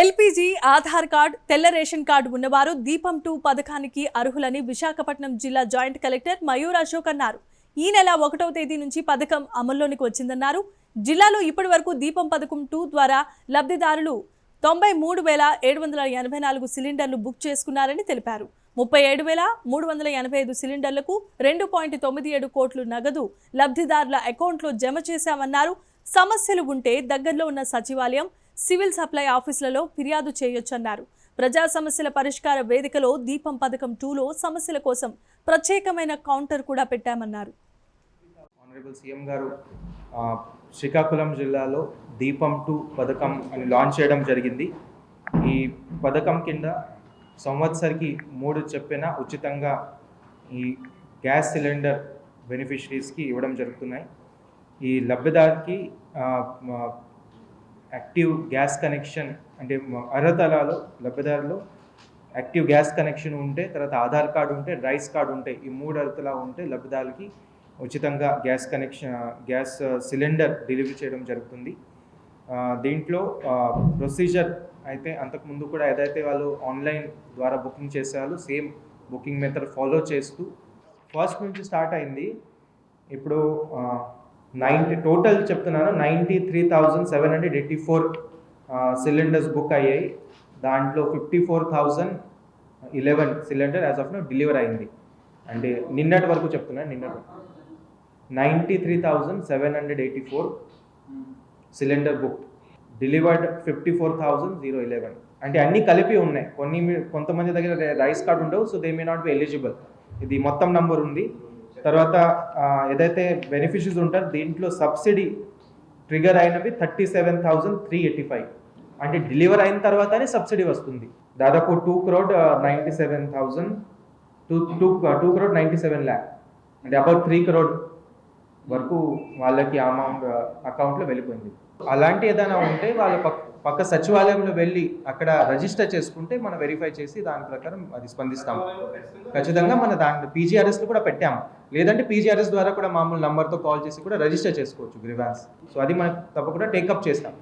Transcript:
LPG, Aadhaar card, తెల్ల ration card ఉన్నవారు దీపం 2 పథకానికి అర్హులని విశాఖపట్నం జిల్లా జాయింట్ కలెక్టర్ మయూర్ అశోక్ అన్నారు. ఈ నెల 1వ తేదీ నుంచి పథకం అమల్లోనికి వచ్చిందన్నారు. జిల్లాలో ఇప్పటివరకు దీపం పథకం 2 ద్వారా లబ్ధిదారులు 93,784 సిలిండర్లు బుక్ చేసుకున్నారని తెలిపారు. 37,385 సిలిండర్లకు 2.97 కోట్లు నగదు లబ్ధిదారుల అకౌంట్లో జమ చేశామన్నారు. సమస్యలు ఉంటే దగ్గరలో ఉన్న సచివాలయం, సివిల్ సప్లై ఆఫీసులలో ఫిర్యాదు చేయొచ్చన్నారు. ప్రజా సమస్యల పరిష్కార వేదికలో దీపం పథకం 2లో సమస్యల కోసం ప్రత్యేకమైన కౌంటర్ కూడా పెట్టామన్నారు. ఆనరబుల్ సీఎం గారు శ్రీకాకుళం జిల్లాలో దీపం 2 పథకం అని లాంచ్ చేయడం జరిగింది. ఈ పథకం కింద సంవత్సరికి 3 చెప్పిన ఉచితంగా ఈ గ్యాస్ సిలిండర్ బెనిఫిషరీస్కి ఇవ్వడం జరుగుతున్నాయి. ఈ లబ్ధిదారుకి యాక్టివ్ గ్యాస్ కనెక్షన్ అంటే అర్హతలలో లబ్ధిదారులు యాక్టివ్ గ్యాస్ కనెక్షన్ ఉంటే, తర్వాత ఆధార్ కార్డు ఉంటే, రైస్ కార్డు ఉంటే, ఈ 3 అర్హతలు ఉంటే లబ్ధిదారులకి ఉచితంగా గ్యాస్ సిలిండర్ డెలివరీ చేయడం జరుగుతుంది. దీంట్లో ప్రొసీజర్ అయితే అంతకుముందు కూడా ఏదైతే వాళ్ళు ఆన్లైన్ ద్వారా బుకింగ్ చేసేవాళ్ళు సేమ్ బుకింగ్ మెథడ్ ఫాలో చేస్తూ ఫస్ట్ నుంచి స్టార్ట్ అయింది. ఇప్పుడు టోటల్ చెప్తున్నాను 93,784 సిలిండర్స్ బుక్ అయ్యాయి. దాంట్లో 54,011 cylinder as of now deliver అయింది. అంటే నిన్నటి వరకు చెప్తున్నాను, 93,784 సిలిండర్ బుక్ డెలివర్డ్ 54,011. అంటే అన్నీ కలిపి ఉన్నాయి. కొంతమంది దగ్గర రైస్ కార్డు ఉండవు, so they may not be eligible. ఇది మొత్తం నంబర్ ఉంది. తర్వాత ఏదైతే బెనిఫిషరీస్ ఉంటారో దీంట్లో సబ్సిడీ ట్రిగర్ అయినవి 37,385. అంటే డెలివర్ అయిన తర్వాతనే సబ్సిడీ వస్తుంది. దాదాపు 2,97,000 2,97 lakh అంటే అబౌట్ 3 crore వరకు వాళ్ళకి అమౌంట్ అకౌంట్లో వెళ్ళిపోయింది. అలాంటి ఏదైనా ఉంటే వాళ్ళ పక్క సచివాలయంలో వెళ్ళి అక్కడ రిజిస్టర్ చేసుకుంటే మనం వెరిఫై చేసి దాని ప్రకారం అది స్పందిస్తాము. ఖచ్చితంగా మన దాంట్లో పీజీఆర్ఎస్లో కూడా పెట్టాము. లేదంటే పీజీఆర్ఎస్ ద్వారా కూడా మామూలు నంబర్తో కాల్ చేసి కూడా రిజిస్టర్ చేసుకోవచ్చు గ్రీవాన్స్. సో అది మనం తప్పకుండా టేకప్ చేస్తాం.